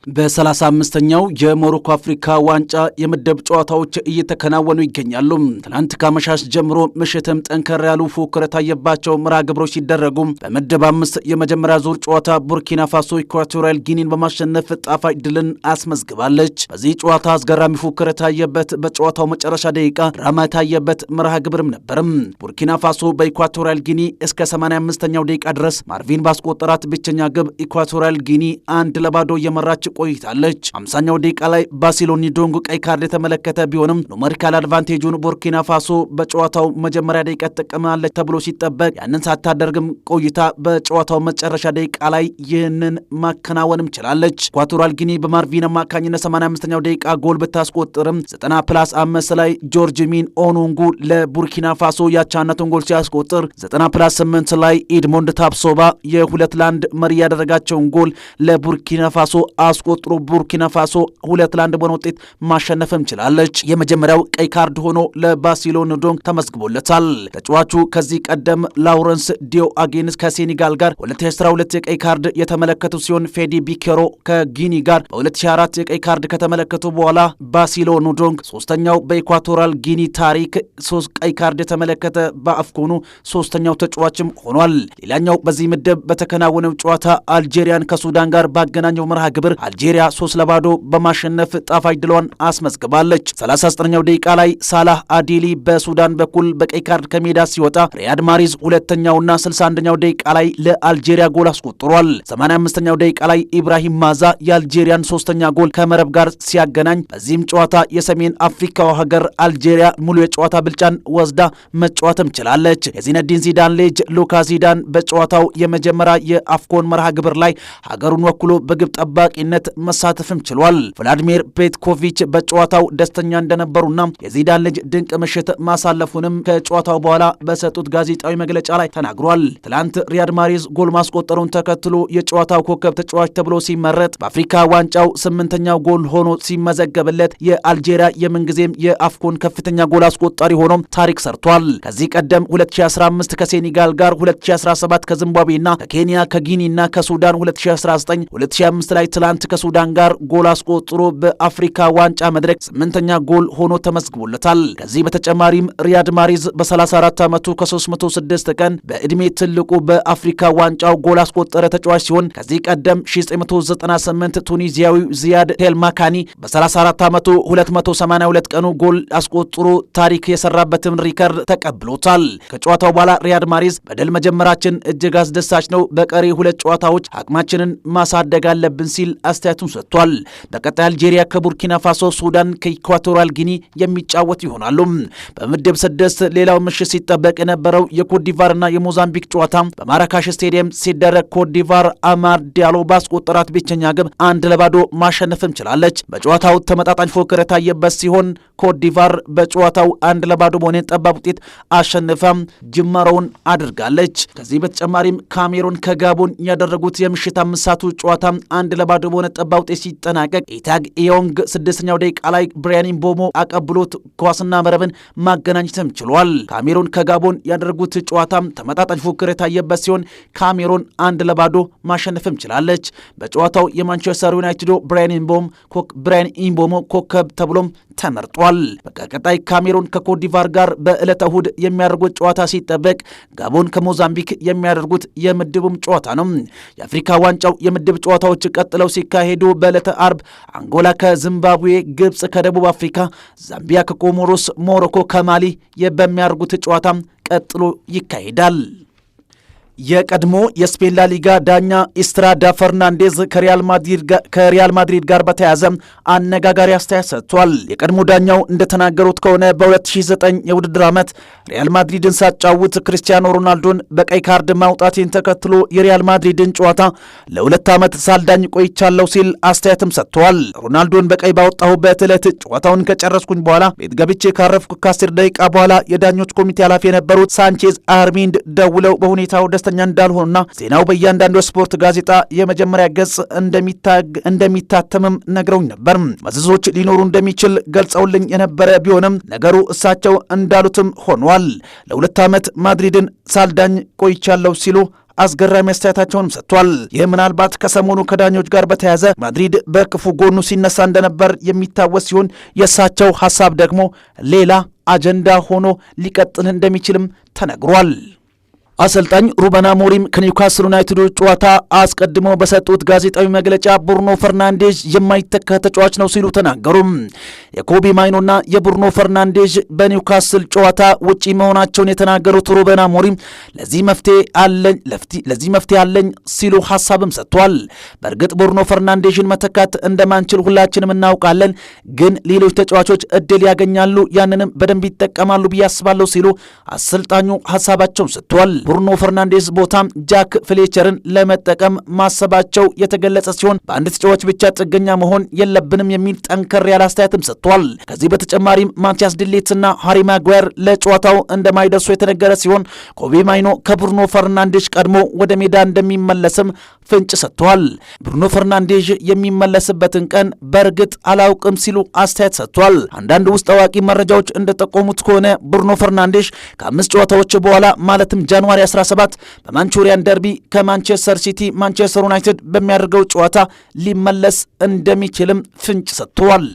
በ35ኛው የሞሮኮ አፍሪካ ዋንጫ የምድብ ጨዋታዎች እየተከናወኑ ይገኛሉ። ትናንት ከመሻሽ ጀምሮ ምሽትም ጠንከር ያሉ ፉክክር የታየባቸው መርሃ ግብሮች ሲደረጉ በምድብ 5 የመጀመሪያ ዙር ጨዋታ ቡርኪና ፋሶ ኢኳቶሪያል ጊኒን በማሸነፍ ጣፋጭ ድልን አስመዝግባለች። በዚህ ጨዋታ አስገራሚ ፉክክር የታየበት በጨዋታው መጨረሻ ደቂቃ ድራማ የታየበት መርሃ ግብርም ነበርም። ቡርኪና ፋሶ በኢኳቶሪያል ጊኒ እስከ 85ኛው ደቂቃ ድረስ ማርቪን ባስቆጠራት ብቸኛ ግብ ኢኳቶሪያል ጊኒ 1-0 እየመራች ቆይታለች። 50ኛው ደቂቃ ላይ ባሲሎኒ ዶንግ ቀይ ካርድ የተመለከተ ቢሆንም ኑሜሪካል አድቫንቴጁን ቡርኪና ፋሶ በጨዋታው መጀመሪያ ደቂቃ ተጠቀማለች ተብሎ ሲጠበቅ ያንን ሳታደርግም ቆይታ በጨዋታው መጨረሻ ደቂቃ ላይ ይህንን ማከናወንም ችላለች። ኢኳቶሪያል ጊኒ በማርቪን አማካኝነት 85ኛው ደቂቃ ጎል ብታስቆጥርም 90+5 ላይ ጆርጅ ሚን ኦኑንጉ ለቡርኪና ፋሶ ያቻነቱን ጎል ሲያስቆጥር 90+8 ላይ ኤድሞንድ ታፕሶባ የ2-1 መሪ ያደረጋቸውን ጎል ለቡርኪና ፋሶ አስቆጥሮ ቡርኪና ፋሶ 2-1 በሆነ ውጤት ማሸነፍም ችላለች። የመጀመሪያው ቀይ ካርድ ሆኖ ለባሲሎኒ ዶንግ ተመዝግቦለታል። ተጫዋቹ ከዚህ ቀደም ላውረንስ ዲዮ አጌንስ ከሴኔጋል ጋር 2012 የቀይ ካርድ የተመለከቱ ሲሆን ፌዲ ቢኬሮ ከጊኒ ጋር በ2004 የቀይ ካርድ ከተመለከቱ በኋላ ባሲሎኒ ዶንግ ሶስተኛው በኢኳቶሪያል ጊኒ ታሪክ 3 ቀይ ካርድ የተመለከተ በአፍኮኑ ሶስተኛው ተጫዋችም ሆኗል። ሌላኛው በዚህ ምድብ በተከናወነው ጨዋታ አልጄሪያን ከሱዳን ጋር ባገናኘው መርሃ ግብር አልጄሪያ 3-0 በማሸነፍ ጣፋጭ ድሏን አስመዝግባለች። 39ኛው ደቂቃ ላይ ሳላህ አዲሊ በሱዳን በኩል በቀይ ካርድ ከሜዳ ሲወጣ ሪያድ ማሪዝ ሁለተኛውና 61ኛው ደቂቃ ላይ ለአልጄሪያ ጎል አስቆጥሯል። 85ኛው ደቂቃ ላይ ኢብራሂም ማዛ የአልጄሪያን ሶስተኛ ጎል ከመረብ ጋር ሲያገናኝ በዚህም ጨዋታ የሰሜን አፍሪካው ሀገር አልጄሪያ ሙሉ የጨዋታ ብልጫን ወስዳ መጫወትም ችላለች። የዚነዲን ዚዳን ልጅ ሉካ ዚዳን በጨዋታው የመጀመሪያ የአፍኮን መርሃ ግብር ላይ ሀገሩን ወክሎ በግብ ጠባቂነት መሳተፍም ችሏል። ቭላዲሚር ፔትኮቪች በጨዋታው ደስተኛ እንደነበሩና የዚዳን ልጅ ድንቅ ምሽት ማሳለፉንም ከጨዋታው በኋላ በሰጡት ጋዜጣዊ መግለጫ ላይ ተናግሯል። ትላንት ሪያድ ማሪዝ ጎል ማስቆጠሩን ተከትሎ የጨዋታው ኮከብ ተጫዋች ተብሎ ሲመረጥ በአፍሪካ ዋንጫው 8ኛው ጎል ሆኖ ሲመዘገብለት የአልጄሪያ የምንጊዜም የአፍኮን ከፍተኛ ጎል አስቆጣሪ ሆኖም ታሪክ ሰርቷል። ከዚህ ቀደም 2015 ከሴኔጋል ጋር፣ 2017 ከዚምባብዌና ከኬንያ ከጊኒና ከሱዳን 2019 2005 ላይ ትላንት ከሱዳን ጋር ጎል አስቆጥሮ በአፍሪካ ዋንጫ መድረክ 8ኛ ጎል ሆኖ ተመዝግቦለታል። ከዚህ በተጨማሪም ሪያድ ማሪዝ በ34 ዓመቱ ከ306 ቀን በዕድሜ ትልቁ በአፍሪካ ዋንጫው ጎል አስቆጠረ ተጫዋች ሲሆን ከዚህ ቀደም 1998 ቱኒዚያዊው ዚያድ ቴልማካኒ በ34 ዓመቱ 282 ቀኑ ጎል አስቆጥሮ ታሪክ የሰራበትን ሪከርድ ተቀብሎታል። ከጨዋታው በኋላ ሪያድ ማሪዝ በድል መጀመራችን እጅግ አስደሳች ነው፣ በቀሪ 2 ጨዋታዎች አቅማችንን ማሳደግ አለብን ሲል አስተያየቱን ሰጥቷል። በቀጣይ አልጄሪያ ከቡርኪና ፋሶ፣ ሱዳን ከኢኳቶሪያል ጊኒ የሚጫወት ይሆናሉ። በምድብ 6 ሌላው ምሽት ሲጠበቅ የነበረው የኮትዲቫርና የሞዛምቢክ ጨዋታ በማራካሽ ስቴዲየም ሲደረግ ኮትዲቫር አማድ ዲያሎ ባስቆጠራት ብቸኛ ግብ 1-0 ማሸነፍም ችላለች። በጨዋታው ተመጣጣኝ ፉክክር የታየበት ሲሆን ኮትዲቫር በጨዋታው 1-0 በሆነ ጠባብ ውጤት አሸንፋ ጅማሮውን አድርጋለች። ከዚህ በተጨማሪም ካሜሩን ከጋቦን ያደረጉት የምሽት 5 ሰዓቱ ጨዋታ 1-0 በሆነ ጠባብ ውጤት ሲጠናቀቅ ኢታግ ኢዮንግ 6ኛው ደቂቃ ላይ ብራያን ኢምቦሞ አቀብሎት ኳስና መረብን ማገናኘትም ችሏል። ካሜሩን ከጋቦን ያደረጉት ጨዋታ ተመጣጣኝ ፉክክር የታየበት ሲሆን ካሜሩን 1-0 ማሸነፍም ችላለች። በጨዋታው የማንቸስተር ዩናይትዱ ብራያን ኢምቦሞ ኮከብ ተብሎም ተመርጧል። በቀጣይ ካሜሩን ከኮትዲቫር ጋር በዕለተ እሁድ የሚያደርጉት ጨዋታ ሲጠበቅ ጋቦን ከሞዛምቢክ የሚያደርጉት የምድቡም ጨዋታ ነው። የአፍሪካ ዋንጫው የምድብ ጨዋታዎች ቀጥለው ሲካሄዱ በዕለተ አርብ አንጎላ ከዚምባብዌ፣ ግብጽ ከደቡብ አፍሪካ፣ ዛምቢያ ከኮሞሮስ፣ ሞሮኮ ከማሊ በሚያደርጉት ጨዋታ ቀጥሎ ይካሄዳል። የቀድሞ የስፔን ላሊጋ ዳኛ ኢስትራዳ ፈርናንዴዝ ከሪያል ማድሪድ ጋር በተያያዘ አነጋጋሪ አስተያየት ሰጥቷል። የቀድሞ ዳኛው እንደተናገሩት ከሆነ በ2009 የውድድር ዓመት ሪያል ማድሪድን ሳጫውት ክርስቲያኖ ሮናልዶን በቀይ ካርድ ማውጣቴን ተከትሎ የሪያል ማድሪድን ጨዋታ ለ2 ዓመት ሳልዳኝ ቆይቻለሁ ሲል አስተያየትም ሰጥቷል። ሮናልዶን በቀይ ባወጣሁበት ዕለት ጨዋታውን ከጨረስኩኝ በኋላ ቤት ገብቼ ካረፍኩ ከ10 ደቂቃ በኋላ የዳኞች ኮሚቴ ኃላፊ የነበሩት ሳንቼዝ አርሚንድ ደውለው በሁኔታው ደስተኛ እንዳልሆኑና ዜናው በእያንዳንዱ ስፖርት ጋዜጣ የመጀመሪያ ገጽ እንደሚታተምም ነግረውኝ ነበር። መዘዞች ሊኖሩ እንደሚችል ገልጸውልኝ የነበረ ቢሆንም ነገሩ እሳቸው እንዳሉትም ሆኗል። ለ2 ዓመት ማድሪድን ሳልዳኝ ቆይቻለሁ ሲሉ አስገራሚ አስተያየታቸውንም ሰጥቷል። ይህ ምናልባት ከሰሞኑ ከዳኞች ጋር በተያያዘ ማድሪድ በክፉ ጎኑ ሲነሳ እንደነበር የሚታወስ ሲሆን የእሳቸው ሐሳብ ደግሞ ሌላ አጀንዳ ሆኖ ሊቀጥል እንደሚችልም ተነግሯል። አሰልጣኝ ሩበን አሞሪም ከኒውካስል ዩናይትድ ጨዋታ አስቀድመው በሰጡት ጋዜጣዊ መግለጫ ብሩኖ ፈርናንዴዝ የማይተካ ተጫዋች ነው ሲሉ ተናገሩ። የኮቢ ማይኖና የብሩኖ ፈርናንዴዝ በኒውካስል ጨዋታ ውጪ መሆናቸውን የተናገሩት ሩበን አሞሪም ለዚህ መፍትሄ አለኝ ሲሉ ሐሳብም ሰጥቷል። በእርግጥ ብሩኖ ፈርናንዴዝን መተካት እንደማንችል ሁላችንም እናውቃለን፣ ግን ሌሎች ተጫዋቾች እድል ያገኛሉ፣ ያንንም በደንብ ይጠቀማሉ ብዬ አስባለሁ ሲሉ አሰልጣኙ ሐሳባቸውን ሰጥቷል። ብሩኖ ፈርናንዴዝ ቦታም ጃክ ፍሌቸርን ለመጠቀም ማሰባቸው የተገለጸ ሲሆን በአንድ ተጫዋች ብቻ ጥገኛ መሆን የለብንም የሚል ጠንከር ያለ አስተያየትም ሰጥቷል። ከዚህ በተጨማሪም ማቲያስ ዲሊትና ሃሪ ማጓየር ለጨዋታው እንደማይደርሱ የተነገረ ሲሆን ኮቢ ማይኖ ከብሩኖ ፈርናንዴዝ ቀድሞ ወደ ሜዳ እንደሚመለስም ፍንጭ ሰጥቷል። ብሩኖ ፈርናንዴዝ የሚመለስበትን ቀን በእርግጥ አላውቅም ሲሉ አስተያየት ሰጥቷል። አንዳንድ ውስጥ አዋቂ መረጃዎች እንደጠቆሙት ከሆነ ብሩኖ ፈርናንዴዝ ከ5 ጨዋታዎች በኋላ ማለትም ጃንዋሪ 17 በማንቹሪያን ደርቢ ከማንቸስተር ሲቲ ማንቸስተር ዩናይትድ በሚያደርገው ጨዋታ ሊመለስ እንደሚችልም ፍንጭ ሰጥቷል።